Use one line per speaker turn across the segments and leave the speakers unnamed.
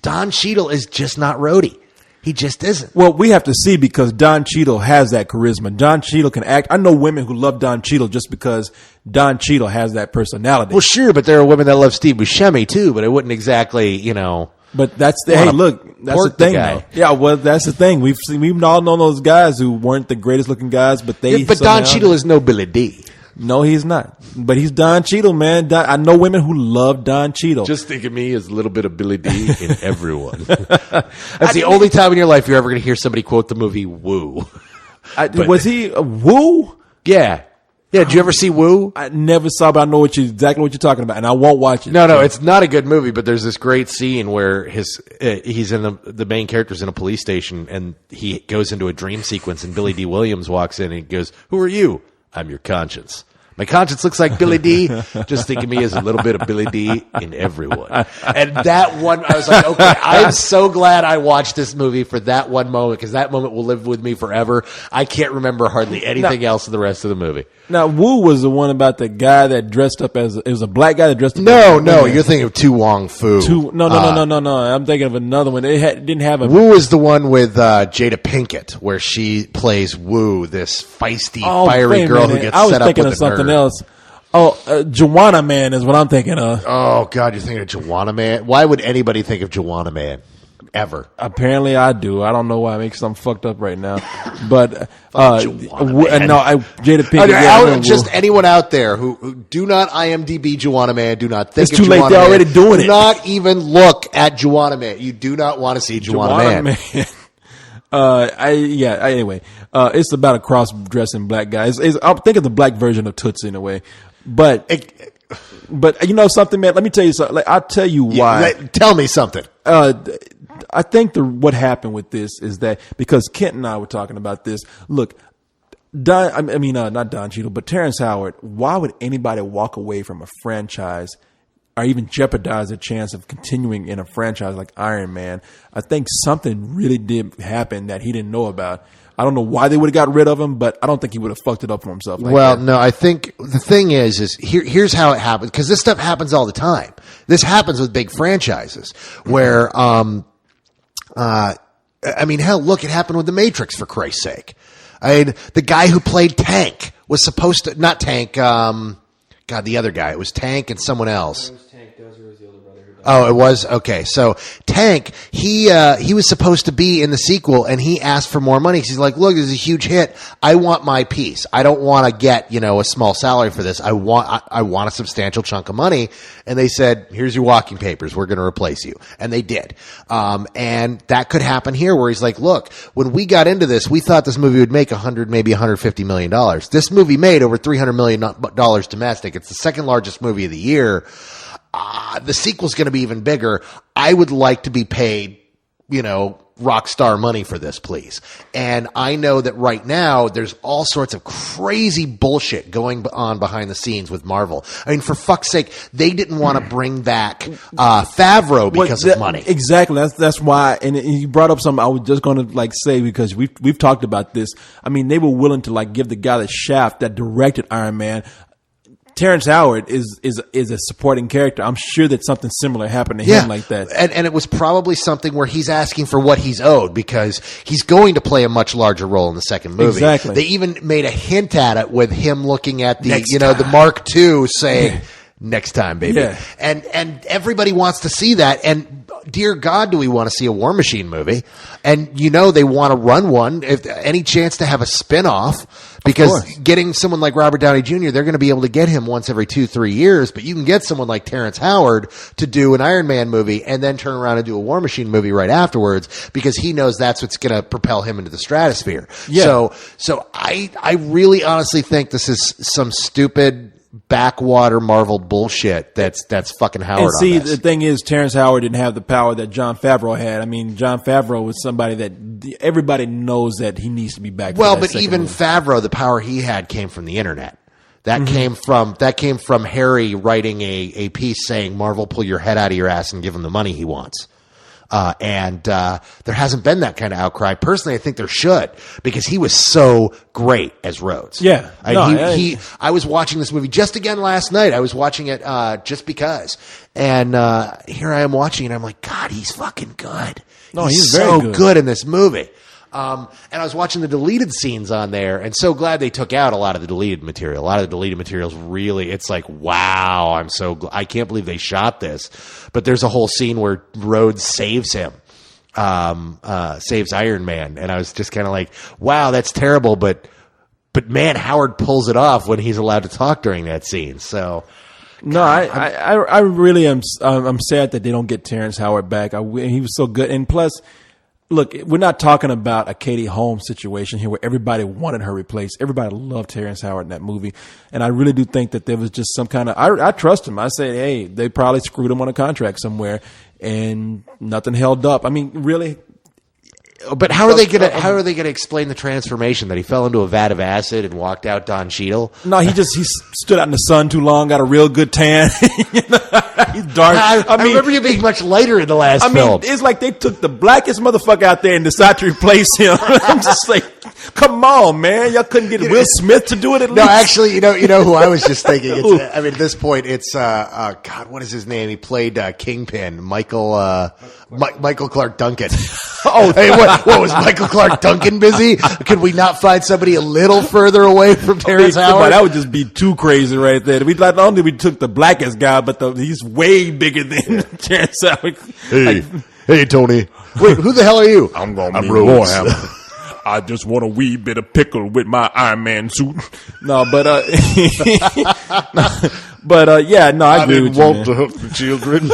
Don Cheadle is just not Rhodey. He just isn't.
Well, we have to see because Don Cheadle has that charisma. Don Cheadle can act. I know women who love Don Cheadle just because Don Cheadle has that personality.
Well, sure, but there are women that love Steve Buscemi too, but it wouldn't exactly,
But that's that's the thing, though. Yeah, well, that's the thing. We've all known those guys who weren't the greatest looking guys, but they.
Yeah, but Don Cheadle is no Billy D.
No, he's not. But he's Don Cheadle, man. I know women who love Don Cheadle.
Just think of me as a little bit of Billy D in everyone. That's the only time in your life you're ever going to hear somebody quote the movie Woo.
Was he Woo?
Yeah. Yeah, did you ever see Woo?
I never saw, but I know exactly what you're talking about, and I won't watch it.
No, it's not a good movie, but there's this great scene where he's in the main character's in a police station, and he goes into a dream sequence, and Billy D. Williams walks in, and he goes, "Who are you?" "I'm your conscience. My conscience looks like Billy D. Just think of me as a little bit of Billy D in everyone." And that one, I was like, okay, I'm so glad I watched this movie for that one moment, because that moment will live with me forever. I can't remember hardly anything else in the rest of the movie.
Now, Woo was the one about the guy that dressed up it was a black guy that dressed up
No, you're thinking of Tu Wong Fu.
No. I'm thinking of another one. It didn't have a...
Woo is the one with Jada Pinkett, where she plays Woo, this feisty, fiery girl who gets set up with a nerd. I was thinking of something else.
Juwanna Man is what I'm thinking of.
Oh, God, you're thinking of Juwanna Man? Why would anybody think of Juwanna Man? Ever.
Apparently I do. I don't know why. Because I'm fucked up right now. But, Jada Pinkett.
Just anyone out there who do not IMDb Juwanna Man, do not think
it's too late. They're already doing it.
Do not even look at Juwanna Man. You do not want to see Juwanna Man.
Anyway, it's about a cross-dressing black guy. I'm thinking the black version of Tootsie in a way. But you know something, man? Let me tell you something. I'll tell you why.
Tell me something.
I think what happened with this is that because Kent and I were talking about this. Look, not Don Cheadle, but Terrence Howard. Why would anybody walk away from a franchise or even jeopardize a chance of continuing in a franchise like Iron Man? I think something really did happen that he didn't know about. I don't know why they would have got rid of him, but I don't think he would have fucked it up for himself.
No, I think the thing is here's how it happens, because this stuff happens all the time. This happens with big franchises where, hell, look, it happened with The Matrix, for Christ's sake. The guy who played Tank was supposed to, not Tank, the other guy. It was Tank and someone else. It was Tank. Dozer was the older brother. Oh, it was? Okay. So Tank, he was supposed to be in the sequel, and he asked for more money. He's like, look, this is a huge hit. I want my piece. I don't want to get, a small salary for this. I want a substantial chunk of money. And they said, here's your walking papers. We're going to replace you. And they did. And that could happen here, where he's like, look, when we got into this, we thought this movie would make maybe $150 million. This movie made over $300 million domestic. It's the second largest movie of the year. The sequel's going to be even bigger. I would like to be paid, rock star money for this, please. And I know that right now there's all sorts of crazy bullshit going on behind the scenes with Marvel. I mean, for fuck's sake, they didn't want to bring back Favreau because of money.
Exactly. That's why. And you brought up something I was just going to say, because we've talked about this. I mean, they were willing to give the guy the shaft that directed Iron Man. Terrence Howard is a supporting character. I'm sure that something similar happened to him like that.
And it was probably something where he's asking for what he's owed, because he's going to play a much larger role in the second movie.
Exactly.
They even made a hint at it with him looking at the Mark II saying, next time, baby. Yeah. And everybody wants to see that. And dear God, do we want to see a War Machine movie? And they want to run one, if any chance to have a spin-off. Because getting someone like Robert Downey Jr., they're going to be able to get him once every 2-3 years, but you can get someone like Terrence Howard to do an Iron Man movie and then turn around and do a War Machine movie right afterwards, because he knows that's what's going to propel him into the stratosphere. Yeah. So I really honestly think this is some stupid backwater Marvel bullshit that's fucking Howard.
And see, the thing is, Terrence Howard didn't have the power that Jon Favreau had. I mean, Jon Favreau was somebody that everybody knows that he needs to be back.
Well, but even Favreau, the power he had came from the internet. That came from Harry writing a piece saying, Marvel, pull your head out of your ass and give him the money he wants. And there hasn't been that kind of outcry. Personally, I think there should, because he was so great as Rhodes.
Yeah.
I was watching this movie just again last night. I was watching it just because. And here I am watching it. I'm like, God, he's fucking good.
No, he's
so
very
good in this movie. And I was watching the deleted scenes on there, and so glad they took out a lot of the deleted material. A lot of the deleted materials really, it's like, wow, I can't believe they shot this. But there's a whole scene where Rhodes saves him, saves Iron Man, and I was just kind of like, wow, that's terrible, but man, Howard pulls it off when he's allowed to talk during that scene. So.
No, I really am. I'm sad that they don't get Terrence Howard back. He was so good, and plus, look, we're not talking about a Katie Holmes situation here where everybody wanted her replaced. Everybody loved Terrence Howard in that movie. And I really do think that there was just some kind of, I trust him. I say, hey, they probably screwed him on a contract somewhere and nothing held up. I mean, really.
But how are they gonna explain the transformation that he fell into a vat of acid and walked out Don Cheadle?
No, he stood out in the sun too long, got a real good tan. He's dark.
I remember you being much lighter in the last film.
It's like they took the blackest motherfucker out there and decided to replace him. I'm just like, come on, man. Y'all couldn't get Will Smith to do it at least?
No, actually, you know who I was just thinking. At this point, it's God, what is his name? He played Kingpin, Michael Clark Duncan. Oh, hey, what was Michael Clark Duncan busy? Could we not find somebody a little further away from Terrence Howard?
That would just be too crazy right there. We not only we took the blackest guy, but he's way bigger than Terrence Howard.
Hey, Tony. Wait, who the hell are you?
I'm Warhammer. I just want a wee bit of pickle with my Iron Man suit.
No, but yeah, no, I agree with you, man.
To hook the children.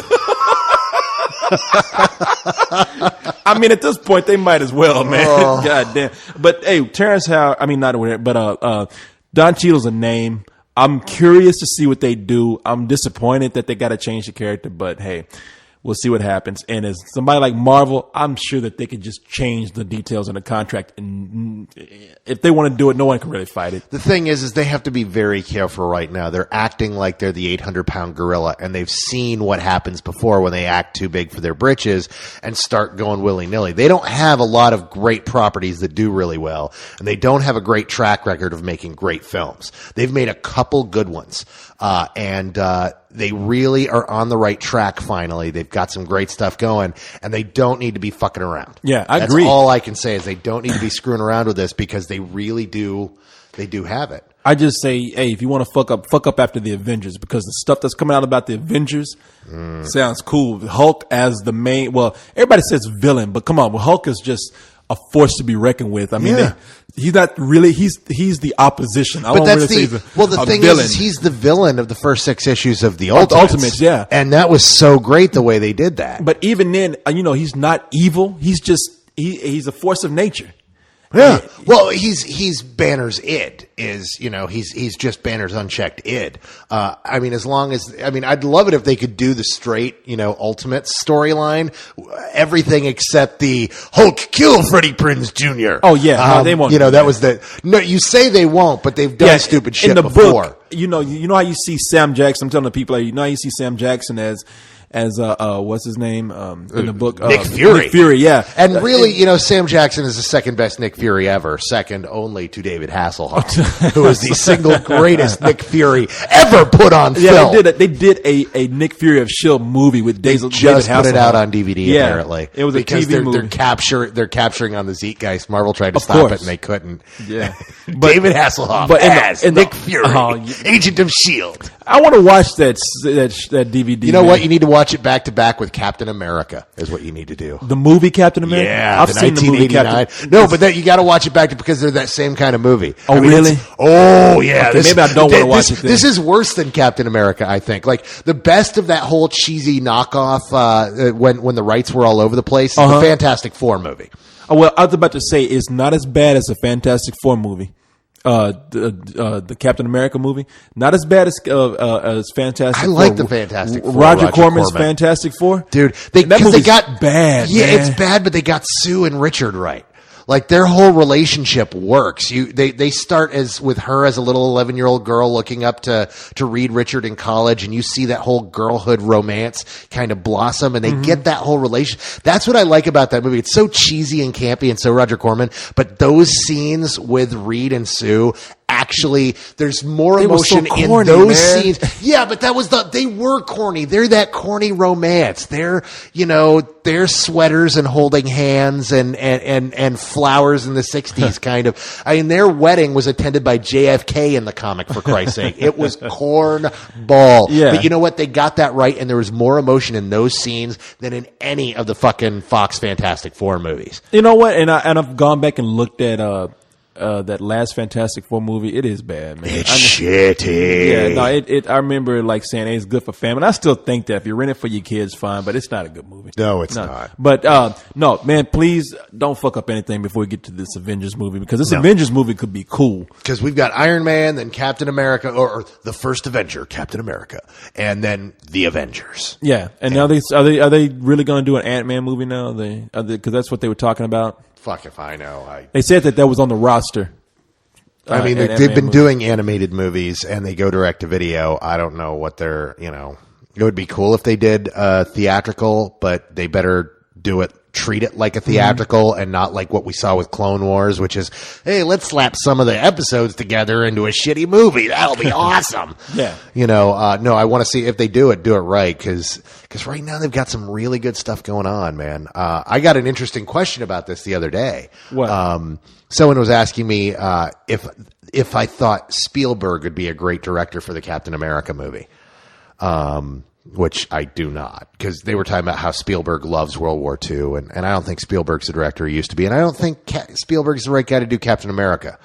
I mean, at this point, they might as well, man. Oh. God damn. But hey, Terrence Howard, I mean, not aware, but Don Cheadle's a name. I'm curious to see what they do. I'm disappointed that they got to change the character, but hey, we'll see what happens. And as somebody like Marvel, I'm sure that they could just change the details in the contract. And if they want to do it, no one can really fight it.
The thing is they have to be very careful right now. They're acting like they're the 800-pound gorilla, and they've seen what happens before when they act too big for their britches and start going willy-nilly. They don't have a lot of great properties that do really well, and they don't have a great track record of making great films. They've made a couple good ones, and they really are on the right track finally. They've got some great stuff going, and they don't need to be fucking around.
Yeah, I agree.
That's all I can say is they don't need to be screwing around with this because they really do. They do have it.
I just say, hey, if you want to fuck up after the Avengers, because the stuff that's coming out about the Avengers sounds cool. Hulk as the main, well, everybody says villain, but come on, Hulk is just a force to be reckoned with. I mean, he's not really. He's the opposition.
But that's the thing is he's the villain of the first 6 issues of the Ultimates.
Yeah,
and that was so great the way they did that.
But even then, he's not evil. He's just he's a force of nature.
Yeah. Well, he's Banner's id he's just Banner's unchecked id. I mean, I'd love it if they could do the straight, Ultimate storyline, everything except the Hulk kill Freddie Prinze Jr.
Oh yeah, no, they won't.
That was no. You say they won't, but they've done stupid shit
in the
before.
Book, you know how you see Sam Jackson. I'm telling the people, how you see Sam Jackson as what's his name in the book?
Nick Fury.
Nick Fury, yeah.
And really, Sam Jackson is the second best Nick Fury ever, second only to David Hasselhoff, who is the single greatest Nick Fury ever put on film.
Yeah, they did a Nick Fury of S.H.I.E.L.D. movie with David Hasselhoff.
Just put it out on DVD, apparently.
It was a TV movie.
They're capturing on the Zeitgeist. Marvel tried to stop it, and they couldn't.
Yeah.
David Hasselhoff as Nick Fury, Agent of S.H.I.E.L.D.
I want to watch that DVD.
You know what? You need to watch it back to back with Captain America is what you need to do.
The movie Captain America?
Yeah,
I've seen the movie Captain.
No, but you got to watch it back because they're that same kind of movie.
Oh, really?
Oh, yeah.
Okay, maybe I don't want to watch it then.
This is worse than Captain America, I think. Like, the best of that whole cheesy knockoff when the rights were all over the place is the Fantastic Four movie.
Oh, well, I was about to say it's not as bad as the Fantastic Four movie. The Captain America movie, not as bad as Fantastic Four.
I like the Fantastic Four.
Roger Corman's Fantastic Four,
dude.
That movie got bad.
Yeah,
man.
It's bad, but they got Sue and Richard right. Like their whole relationship works. They start as with her as a little 11-year-old girl looking up to Reed Richard in college, and you see that whole girlhood romance kind of blossom, and they get that whole relation. That's what I like about that movie. It's so cheesy and campy and so Roger Corman, but those scenes with Reed and Sue, actually, there's more emotion in those scenes. Yeah, but they were corny. They're that corny romance. They're sweaters and holding hands and flowers in the 60s kind of. I mean, their wedding was attended by JFK in the comic, for Christ's sake. It was cornball.
Yeah.
But you know what? They got that right, and there was more emotion in those scenes than in any of the fucking Fox Fantastic Four movies.
You know what? And I've gone back and looked at that last Fantastic Four movie. It is bad, man.
It's shitty.
Yeah, no, I remember like saying, hey, it's good for family. I still think that if you rent it for your kids, fine, but it's not a good movie.
No, it's not.
But no, man, please don't fuck up anything before we get to this Avengers movie, because this Avengers movie could be cool.
Because we've got Iron Man, then Captain America, or the first Avenger, Captain America, and then the Avengers.
Yeah, and now are they really going to do an Ant-Man movie now? Because that's what they were talking about.
Fuck if I know.
They said that was on the roster.
I mean, they've been doing animated movies, and they go direct to video. I don't know what they're, it would be cool if they did theatrical, but they better treat it like a theatrical and not like what we saw with Clone Wars, which is, hey, let's slap some of the episodes together into a shitty movie. That'll be awesome.
Yeah.
No, I want to see if they do it right, because right now they've got some really good stuff going on, man. I got an interesting question about this the other day.
What?
Someone was asking me if I thought Spielberg would be a great director for the Captain America movie. Which I do not, because they were talking about how Spielberg loves World War II, and I don't think Spielberg's the director he used to be, and I don't think Spielberg's the right guy to do Captain America.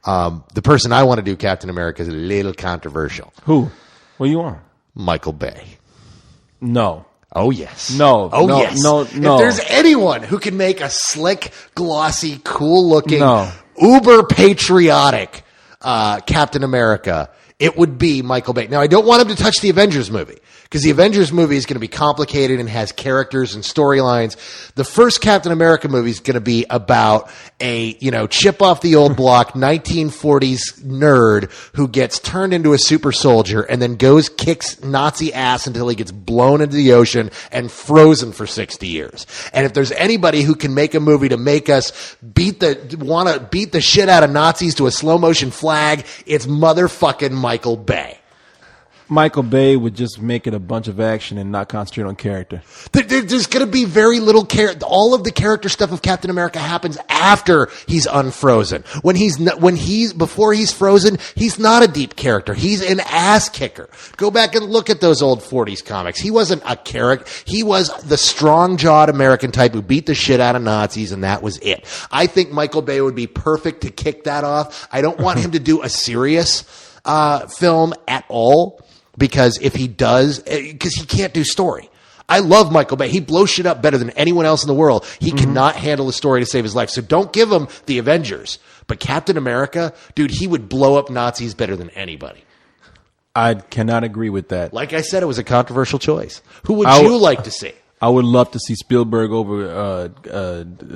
The person I want to do Captain America is a little controversial.
Who? What do you want?
Michael Bay.
No.
Oh, yes.
No.
Oh,
no,
yes.
No.
If there's anyone who can make a slick, glossy, cool-looking, uber-patriotic Captain America, it would be Michael Bay. Now, I don't want him to touch the Avengers movie, because the Avengers movie is going to be complicated and has characters and storylines. The first Captain America movie is going to be about a, chip off the old block 1940s nerd who gets turned into a super soldier and then kicks Nazi ass until he gets blown into the ocean and frozen for 60 years. And if there's anybody who can make a movie to make us beat the shit out of Nazis to a slow motion flag, it's motherfucking Michael Bay.
Michael Bay would just make it a bunch of action and not concentrate on character.
There's going to be very little character. All of the character stuff of Captain America happens after he's unfrozen. Before he's frozen, he's not a deep character. He's an ass kicker. Go back and look at those old 40s comics. He wasn't a character. He was the strong-jawed American type who beat the shit out of Nazis, and that was it. I think Michael Bay would be perfect to kick that off. I don't want him to do a serious film at all. Because if he does, because he can't do story. I love Michael Bay. He blows shit up better than anyone else in the world. He cannot handle a story to save his life. So don't give him the Avengers. But Captain America, dude, he would blow up Nazis better than anybody.
I cannot agree with that.
Like I said, it was a controversial choice. Who would you like to see?
I would love to see Spielberg over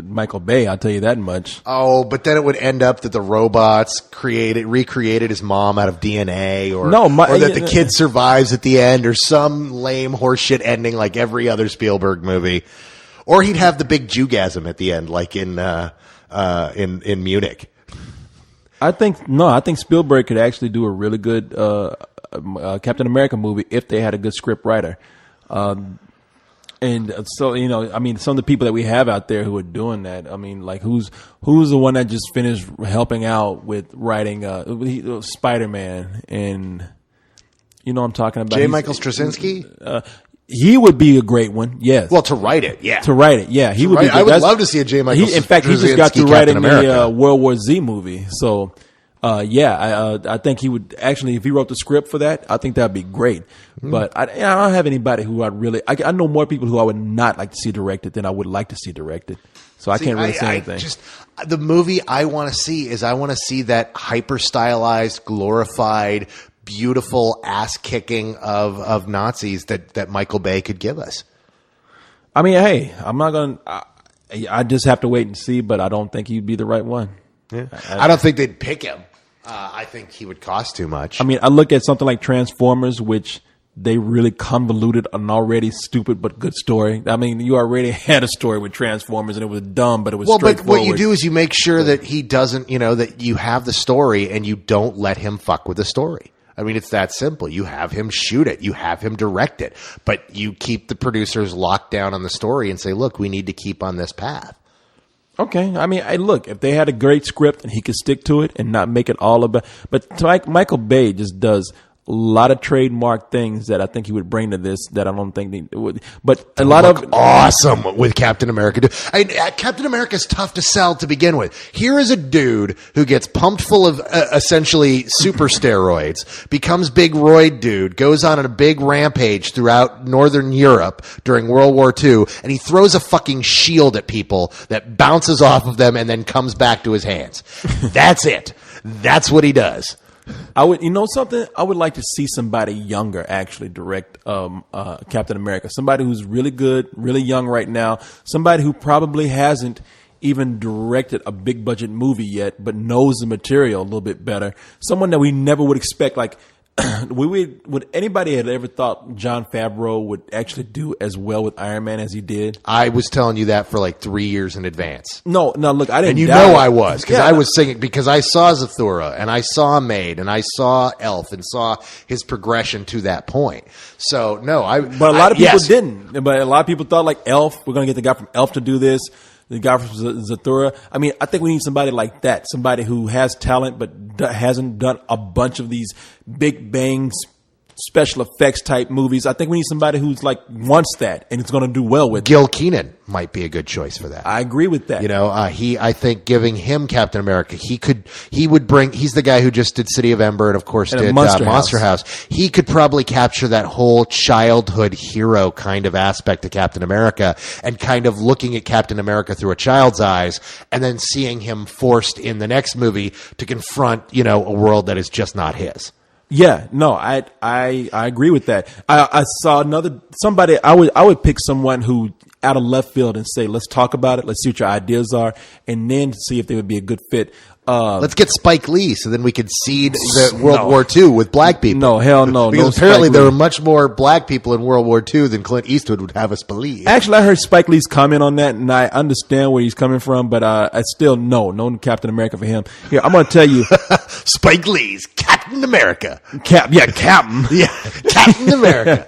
Michael Bay. I'll tell you that much.
Oh, but then it would end up that the robots recreated his mom out of DNA, or that the kid survives at the end, or some lame horseshit ending like every other Spielberg movie, or he'd have the big Jewgasm at the end, like in Munich.
I think Spielberg could actually do a really good Captain America movie if they had a good script writer. And so, some of the people that we have out there who are doing that, who's the one that just finished helping out with writing Spider-Man, and what I'm talking about?
J. Michael Straczynski?
He would be a great one, yes.
Well, to write it, yeah.
To write it, yeah. He would be.
I would love to see a J. Michael Straczynski.
In fact, he just got through writing
the
World War Z movie, so... I think he would actually, if he wrote the script for that, I think that'd be great. But I don't have anybody who I know more people who I would not like to see directed than I would like to see directed. So I can't really say anything.
The movie I want to see is I want to see that hyper stylized, glorified, beautiful ass kicking of Nazis that Michael Bay could give us.
I mean, hey, I'm not going to. I just have to wait and see, but I don't think he'd be the right one.
Yeah. I don't think they'd pick him. I think he would cost too much.
I mean, I look at something like Transformers, which they really convoluted an already stupid but good story. I mean, you already had a story with Transformers, and it was dumb, but it was straightforward.
But what you do is you make sure that he doesn't, that you have the story and you don't let him fuck with the story. I mean, it's that simple. You have him shoot it. You have him direct it. But you keep the producers locked down on the story and say, look, we need to keep on this path.
Okay. I mean, look, if they had a great script and he could stick to it and not make it all about, but Michael Bay just does a lot of trademark things that I think he would bring to this that I don't think they would. But a lot of
awesome with Captain America. Captain America is tough to sell to begin with. Here is a dude who gets pumped full of essentially super steroids, becomes big roid dude, goes on a big rampage throughout Northern Europe during World War II, and he throws a fucking shield at people that bounces off of them and then comes back to his hands. That's it. That's what he does.
I would, something. I would like to see somebody younger actually direct Captain America. Somebody who's really good, really young right now. Somebody who probably hasn't even directed a big budget movie yet, but knows the material a little bit better. Someone that we never would expect. Like, would anybody had ever thought Jon Favreau would actually do as well with Iron Man as he did?
I was telling you that for like 3 years in advance.
No, look, I didn't.
And I was, because I was singing, because I saw Zathura and I saw Maid and I saw Elf and saw his progression to that point. So no,
but a lot of people didn't. But a lot of people thought like Elf, we're going to get the guy from Elf to do this. The guy from Zathura. I mean, I think we need somebody like that. Somebody who has talent but hasn't done a bunch of these big bangs, special effects type movies. I think we need somebody who's like wants that and it's going to do well with
Gil Keenan might be a good choice for that.
I agree with that.
I think giving him Captain America, he's the guy who just did City of Ember and of course did Monster House. He could probably capture that whole childhood hero kind of aspect of Captain America and kind of looking at Captain America through a child's eyes and then seeing him forced in the next movie to confront, a world that is just not his.
Yeah, no, I agree with that. I saw somebody. I would pick someone who out of left field and say, let's talk about it. Let's see what your ideas are, and then see if they would be a good fit.
Let's get Spike Lee so then we could seed the World War II with black people.
No, hell no.
Because apparently there were much more black people in World War II than Clint Eastwood would have us believe.
Actually, I heard Spike Lee's comment on that, and I understand where he's coming from, but I still no Captain America for him. Here, I'm going to tell you.
Spike Lee's Captain America.
Captain.
Yeah, Captain America.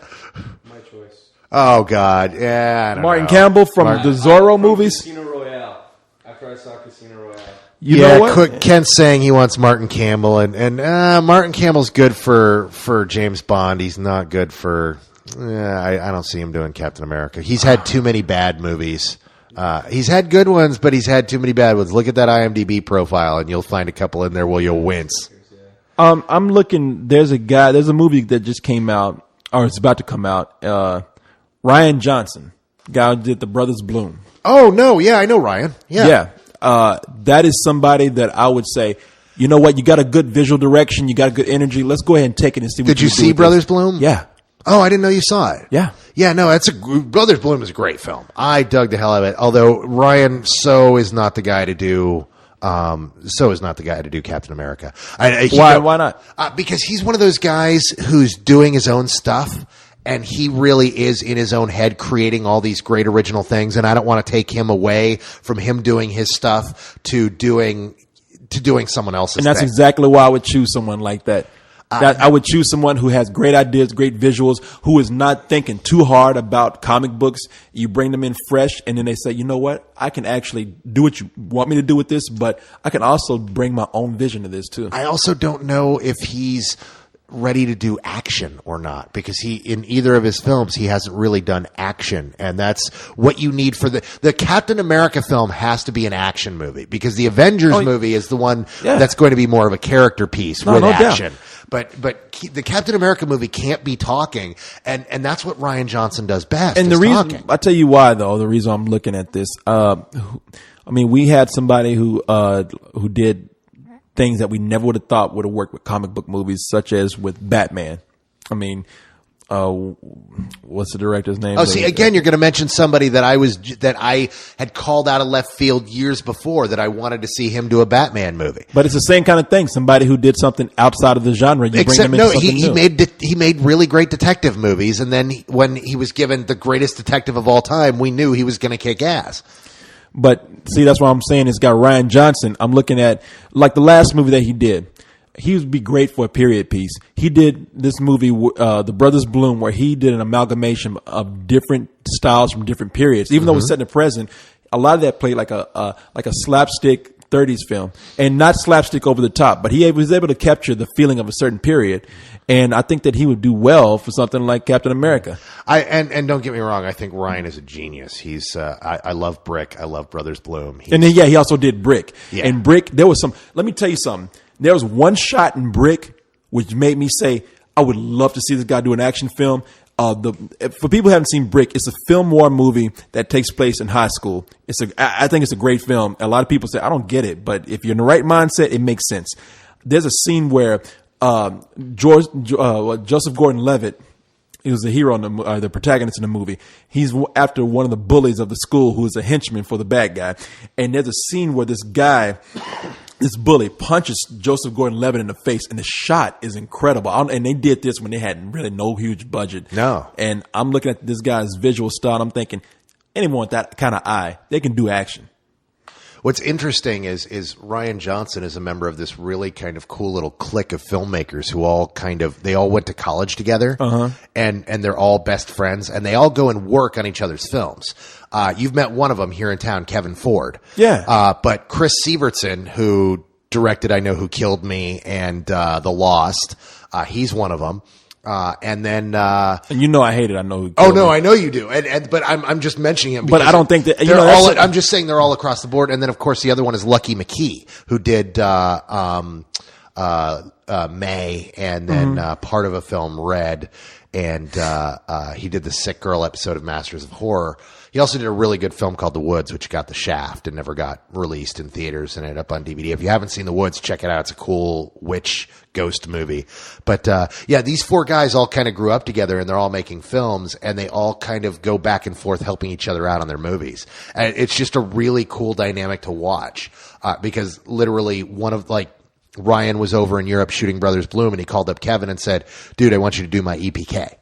My choice. Oh, God. Yeah, I don't
Martin
know.
Campbell from the Zorro movies.
Casino Royale. After I saw Casino Royale.
You know what?
Kent's saying he wants Martin Campbell, and Martin Campbell's good for James Bond. He's not good for. I don't see him doing Captain America. He's had too many bad movies. He's had good ones, but he's had too many bad ones. Look at that IMDb profile, and you'll find a couple in there where you'll wince.
I'm looking. There's a movie that just came out, or it's about to come out. Ryan Johnson, guy who did The Brothers Bloom.
Oh no, yeah, I know Ryan. Yeah.
That is somebody that I would say, you know what, you got a good visual direction, you got a good energy. Let's go ahead and take it and see what
Did you see Brothers Bloom?
Yeah.
Oh, I didn't know you saw it.
Yeah.
Yeah, no, Brothers Bloom is a great film. I dug the hell out of it. Although Ryan is not the guy to do Captain America.
Why not?
Because he's one of those guys who's doing his own stuff. And he really is in his own head creating all these great original things. And I don't want to take him away from him doing his stuff to doing someone else's
And that's
thing.
exactly why I would choose someone like that. I would choose someone who has great ideas, great visuals, who is not thinking too hard about comic books. You bring them in fresh, and then they say, you know what? I can actually do what you want me to do with this, but I can also bring my own vision to this too.
I also don't know if he's ready to do action or not, because in either of his films he hasn't really done action, and that's what you need for the Captain America film. Has to be an action movie, because the Avengers movie is the one that's going to be more of a character piece with action. But the Captain America movie can't be talking, and that's what Ryan Johnson does best.
And the reason
talking.
I'll tell you why, though, the reason I'm looking at this, I mean, we had somebody who did things that we never would have thought would have worked with comic book movies, such as with Batman. I mean, what's the director's name?
Oh, see, again, you're going to mention somebody that I had called out of left field years before that I wanted to see him do a Batman movie.
But it's the same kind of thing. Somebody who did something outside of the genre. You
Except,
bring them into
no,
something new.
he made really great detective movies, and then when he was given the greatest detective of all time, we knew he was going to kick ass.
But see, that's what I'm saying. It's got Ryan Johnson. I'm looking at like the last movie that he did. He would be great for a period piece. He did this movie, The Brothers Bloom, where he did an amalgamation of different styles from different periods. Even though it was set in the present, a lot of that played like a slapstick 30s film, and not slapstick over the top, but he was able to capture the feeling of a certain period. And I think that he would do well for something like Captain America.
And don't get me wrong, I think Ryan is a genius. He's I love Brick. I love Brothers Bloom.
And then he also did Brick.
Yeah.
And Brick, there was some. Let me tell you something. There was one shot in Brick which made me say, I would love to see this guy do an action film. For people who haven't seen Brick, it's a film noir movie that takes place in high school. I think it's a great film. A lot of people say, I don't get it, but if you're in the right mindset, it makes sense. There's a scene where Joseph Gordon-Levitt, he was the hero, the protagonist in the movie. He's after one of the bullies of the school who is a henchman for the bad guy. And there's a scene where this bully punches Joseph Gordon-Levitt in the face, and the shot is incredible. And they did this when they had really no huge budget.
No.
And I'm looking at this guy's visual style, and I'm thinking, anyone with that kind of eye, they can do action.
What's interesting is Ryan Johnson is a member of this really kind of cool little clique of filmmakers who they all went to college together, and they're all best friends, and they all go and work on each other's films. You've met one of them here in town, Kevin Ford.
Yeah.
But Chris Sievertson, who directed I Know Who Killed Me and The Lost, he's one of them. And then,
and you know, I hate it. I know. Who
oh no, me. I know you do. But I'm just mentioning him.
But I don't think that
I'm just saying they're all across the board. And then of course the other one is Lucky McKee, who did, May, and then, part of a film Red. And, he did the Sick Girl episode of Masters of Horror. He also did a really good film called The Woods, which got the shaft and never got released in theaters and ended up on DVD. If you haven't seen The Woods, check it out. It's a cool witch ghost movie. But these four guys all kind of grew up together, and they're all making films, and they all kind of go back and forth helping each other out on their movies. And it's just a really cool dynamic to watch, because literally Ryan was over in Europe shooting Brothers Bloom, and he called up Kevin and said, dude, I want you to do my EPK.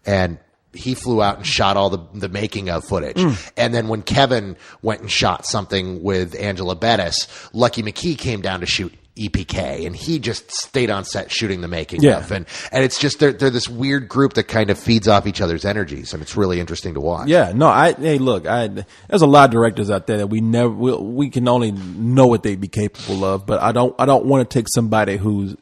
And he flew out and shot all the making of footage. And then when Kevin went and shot something with Angela Bettis, Lucky McKee came down to shoot EPK, and he just stayed on set shooting the making of. And it's just, they're this weird group that kind of feeds off each other's energies, and it's really interesting to watch.
Yeah, no, there's a lot of directors out there that we can only know what they'd be capable of, but I don't want to take somebody who's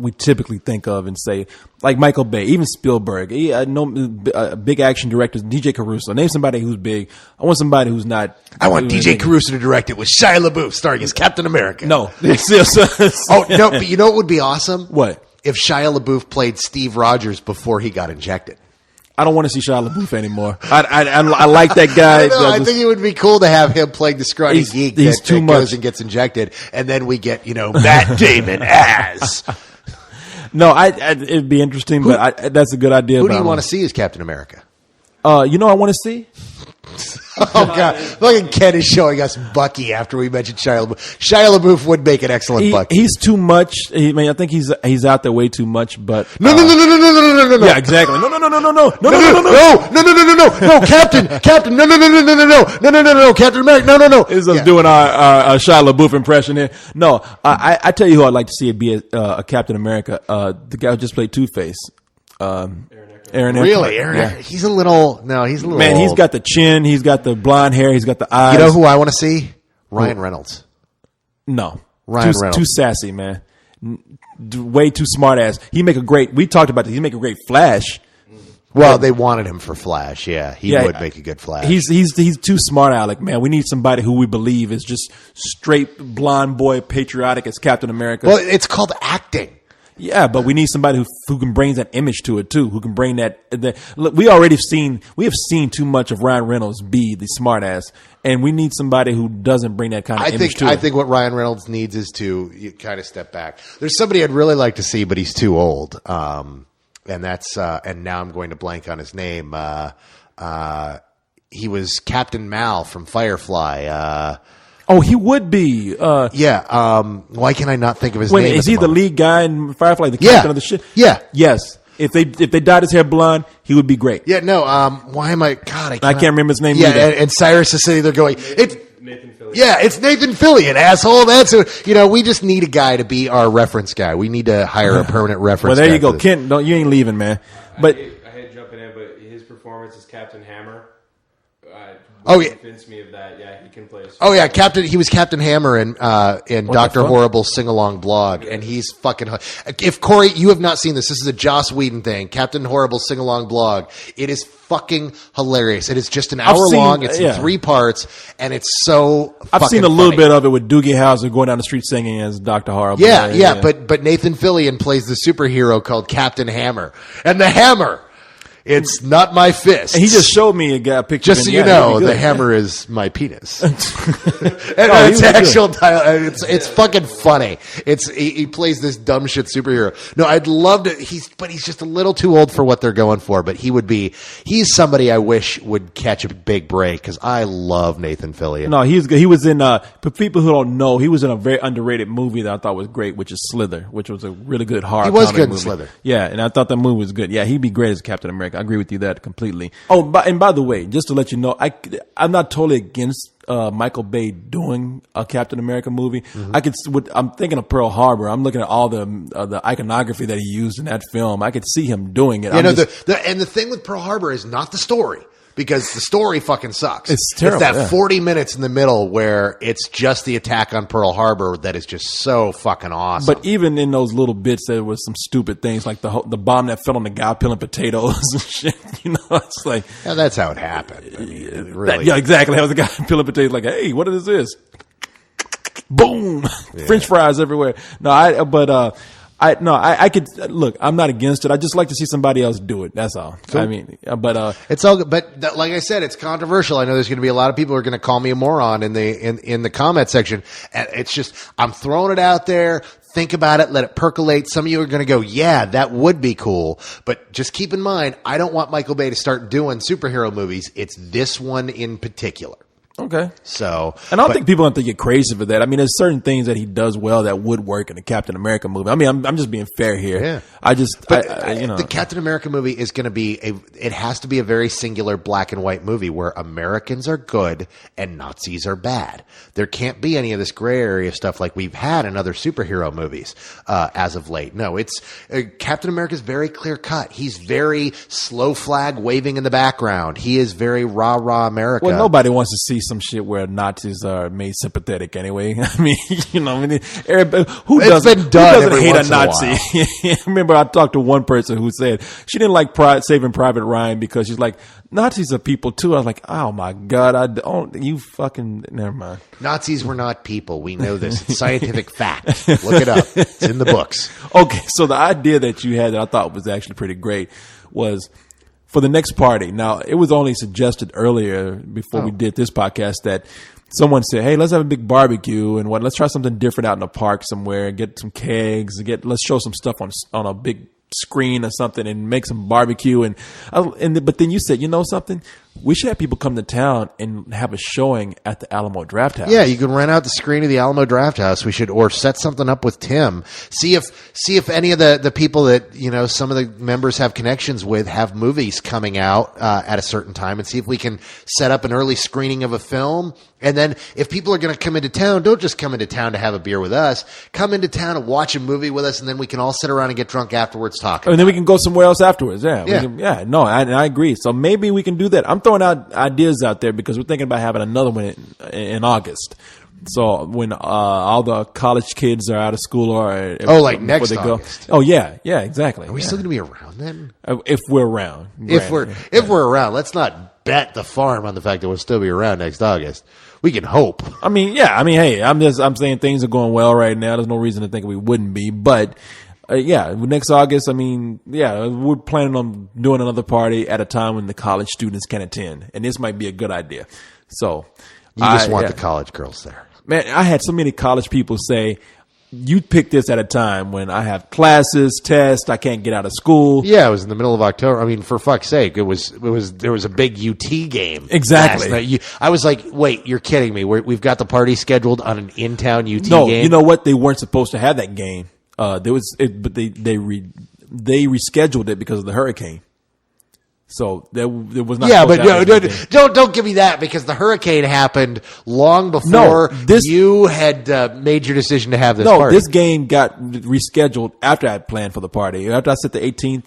we typically think of and say, like Michael Bay, even Spielberg, I know big action directors, DJ Caruso. Name somebody who's big. I want somebody who's not.
I want DJ Caruso to direct it with Shia LaBeouf starring as Captain America.
No.
Oh, no, but you know what would be awesome?
What?
If Shia LaBeouf played Steve Rogers before he got injected.
I don't want to see Shia LaBeouf anymore. I like that guy.
I think it would be cool to have him playing the scrawny geek that goes and gets injected, and then we get, Matt Damon as...
No, it'd be interesting, but that's a good idea.
Who do you want to see as Captain America?
I want to see?
Oh, God. Look at Ken is showing us Bucky after we mentioned Shia LaBeouf. Shia LaBeouf would make an excellent Bucky.
He's too much. I think he's out there way too much, but...
No.
Yeah, exactly. No,
Captain, no, Captain America, no.
Is us doing our Shia LaBeouf impression here. No, I tell you who I'd like to see it be a Captain America. The guy who just played Two-Face. Aaron
really?
Aaron,
he's a little man.
Old. He's got the chin. He's got the blonde hair. He's got the eyes.
You know who I want to see? Ryan Reynolds.
No,
Ryan Reynolds.
Too sassy, man. Way too smart ass. We talked about this. He make a great Flash.
Well, they wanted him for Flash. Yeah, he would make a good Flash.
He's too smart, Alec. Man, we need somebody who we believe is just straight blonde boy, patriotic as Captain America.
Well, it's called acting.
Yeah, but we need somebody who can bring that image to it too. Who can bring that? Look, we have seen too much of Ryan Reynolds be the smartass, and we need somebody who doesn't bring that kind of image to it.
I think what Ryan Reynolds needs is to kind of step back. There's somebody I'd really like to see, but he's too old. and that's and now I'm going to blank on his name. He was Captain Mal from Firefly.
Oh, he would be.
Why can I not think of his
Wait,
name?
is he the lead guy in Firefly, the captain of the ship?
Yeah.
Yes. If they dyed his hair blonde, he would be great.
Yeah, no. Why am I? God,
I can't remember his name.
Yeah,
either.
and Cyrus is sitting there going, "It's
Nathan Fillion.
yeah, it's Nathan Fillion, asshole." That's who, we just need a guy to be our reference guy. We need to hire a permanent reference.
Well, there
guy
you go,
for this.
Kent. You ain't leaving, man. But
I hate jumping in, but his performance as Captain Hammer.
Oh, yeah.
Convinced me of that. Yeah, he can play.
Oh yeah, He was Captain Hammer in Doctor
fuck?
Horrible's sing along blog, and he's fucking. If Corey, you have not seen this is a Joss Whedon thing. Captain Horrible's sing along blog. It is fucking hilarious. It is just an hour
seen-
long. It's
yeah.
in 3 parts, and it's so.
I've seen a
fucking
little
funny.
bit of it with Doogie Howser going down the street singing as Dr. Horrible.
Yeah, but Nathan Fillion plays the superhero called Captain Hammer, and the hammer. It's not my fist.
And he just showed me a picture.
Just so
and
you
yeah,
know,
he'd be
the
good.
hammer is my penis. And
Oh, he
it's
was
actual dialogue. It's fucking funny. He plays this dumb shit superhero. No, I'd love to. He's just a little too old for what they're going for. But he's somebody I wish would catch a big break because I love Nathan Fillion.
No, he's good. He was in. For people who don't know, he was in a very underrated movie that I thought was great, which is Slither, which was a really good horror.
He was
comedy
good in
movie.
Slither.
Yeah, and I thought that movie was good. Yeah, he'd be great as Captain America. I agree with you that completely. Oh, by the way, just to let you know, I'm not totally against Michael Bay doing a Captain America movie.
Mm-hmm.
I'm thinking of Pearl Harbor. I'm looking at all the iconography that he used in that film. I could see him doing it.
The thing with Pearl Harbor is not the story. Because the story fucking sucks.
It's terrible,
It's that
yeah.
40 minutes in the middle where it's just the attack on Pearl Harbor that is just so fucking awesome.
But even in those little bits, there was some stupid things like the bomb that fell on the guy peeling potatoes and shit. It's like
yeah, that's how it happened. I mean, it really.
yeah, exactly. That was the guy peeling potatoes. Like, hey, what is this? Boom! French fries everywhere. No, I could look. I'm not against it. I just like to see somebody else do it. That's all.
Cool.
I mean, but
It's all good, but like I said, it's controversial. I know there's going to be a lot of people who are going to call me a moron in the comment section. And it's just I'm throwing it out there. Think about it. Let it percolate. Some of you are going to go, yeah, that would be cool. But just keep in mind, I don't want Michael Bay to start doing superhero movies. It's this one in particular.
okay.
So,
And I don't think people have to get crazy for that. I mean, there's certain things that he does well that would work in a Captain America movie. I mean, I'm just being fair here.
Yeah.
The
Captain America movie is going to be it has to be a very singular black and white movie where Americans are good and Nazis are bad. There can't be any of this gray area stuff like we've had in other superhero movies as of late. No, it's Captain America is very clear cut. He's very slow flag waving in the background. He is very rah rah America.
Well, nobody wants to see some shit where Nazis are made sympathetic anyway. I mean, who
It's
doesn't,
been done
who doesn't
every
hate a
once in a
Nazi? I remember I talked to one person who said she didn't like Saving Private Ryan because she's like, Nazis are people too. I was like, oh my God, never mind.
Nazis were not people. We know this. It's scientific fact. Look it up. It's in the books.
Okay, so the idea that you had that I thought was actually pretty great was for the next party. Now, it was only suggested earlier before we did this podcast that someone said, hey, let's have a big barbecue and let's try something different out in the park somewhere, get some kegs, let's show some stuff on a big screen or something and make some barbecue. But then you said, you know something? We should have people come to town and have a showing at the Alamo Draft House.
Yeah, you can rent out the screen of the Alamo Draft House. We should, or set something up with Tim. See if any of the people that some of the members have connections with have movies coming out at a certain time, and see if we can set up an early screening of a film. And then if people are going to come into town, don't just come into town to have a beer with us. Come into town and watch a movie with us, and then we can all sit around and get drunk afterwards talking.
And then we can go somewhere else afterwards. Yeah.
Yeah.
I agree. So maybe we can do that. I'm throwing out ideas out there because we're thinking about having another one in August. So when all the college kids are out of school or
like next
before they
August.
Go. Oh yeah, exactly.
Are we still going to be around then?
If we're around.
If we're around, let's not bet the farm on the fact that we'll still be around next August. We can hope.
I mean, hey, I'm saying things are going well right now. There's no reason to think we wouldn't be, but next August, I mean, we're planning on doing another party at a time when the college students can attend, and this might be a good idea. So
You just want the college girls there.
Man, I had so many college people say, you picked this at a time when I have classes, tests, I can't get out of school.
Yeah, it was in the middle of October. I mean, for fuck's sake, there was a big UT game.
Exactly.
last night. I was like, wait, you're kidding me. We've got the party scheduled on an in-town UT
No,
game.
you know what? They weren't supposed to have that game. But they rescheduled it because of the hurricane. So there was not.
Yeah,
supposed
but
to have that game.
don't give me that because the hurricane happened long before you had made your decision to have this party.
This game got rescheduled after I planned for the party. After I set the 18th,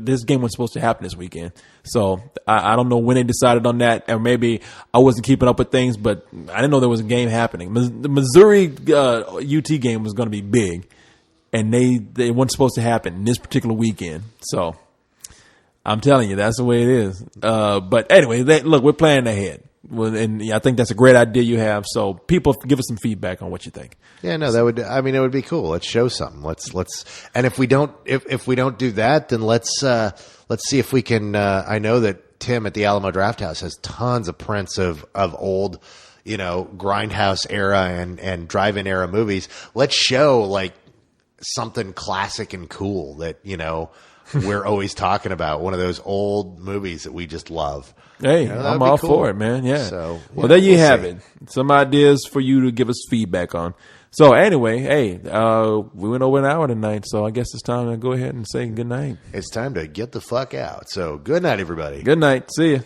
this game was supposed to happen this weekend. So I don't know when they decided on that, or maybe I wasn't keeping up with things, but I didn't know there was a game happening. The Missouri UT game was going to be big, and they weren't supposed to happen this particular weekend. So I'm telling you, that's the way it is. But anyway, look, we're planning ahead. Well, and I think that's a great idea you have. So people, give us some feedback on what you think.
Yeah, no, it would be cool. Let's show something. And if we don't do that, then let's see if we can. I know that Tim at the Alamo Drafthouse has tons of prints of old, Grindhouse era and drive-in era movies. Let's show like something classic and cool that we're always talking about, one of those old movies that we just love.
Hey,
that
I'm
would be
all
cool.
for it, man. Yeah.
So,
well, there you
we'll
have
see.
it. Some ideas for you to give us feedback on. So anyway, hey, we went over an hour tonight, so I guess it's time to go ahead and say good night.
It's time to get the fuck out. So good night, everybody.
Good night. See you.